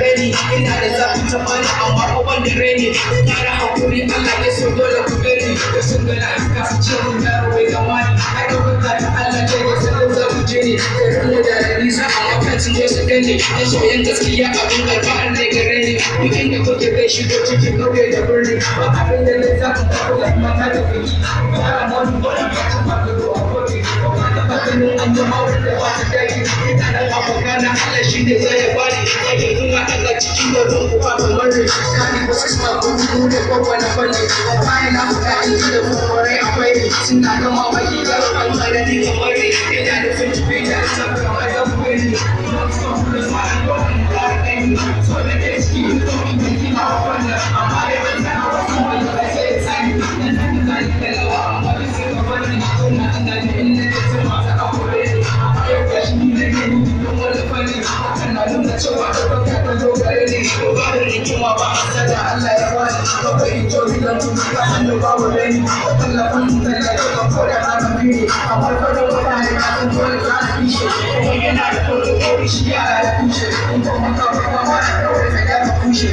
gani ina da zafin tamani amma fa wanda reni kara hakuri Allah ya so dole ku gani da sun gana iska su ce mun yaro bai zamani ai ka buka ta Allah ce ya san za ku je ne da rumu da nisa amma kan su je su gani da soyayyen gaskiya abin alfahar ne gare ni duk inda kuke bai shigo cikin kauye da birni ba abin da zai sa ku kula mata da fiki kara mun ba ta ba da Bakanin an yi mawar da ba ta daki ina da abokana Allah shi ne zai ya bani a yanzu na Allah cikin da zan kuwa kamar ne kani wasu suna gudu da kowane fanni bayan na fita in ji da mummurai akwai ne suna da mamaki da rukun tsanani kamar ne ina da fin jibi da isa kamar da kwari so da ke ciki yin tsohon yanki na wanda amma da ban sana wasu wanda ba sai ya sani da nan da zai kalawa amma da sai ka bari na tona ina da inda ke sun masa akwai yau ga shi ne ne don wani fanni kana nuna cewa da baka ta zo gare ni ko ba da rikima ba sada Allah ya bani ko ka yi to gidan ku ka hannu babu rani tallafin da ya ga ko da na fili amma ko da mutane na san dole za su fishe ko yana da ko shi ya da fishe in ko maka ba ma da kawai ka ga kushe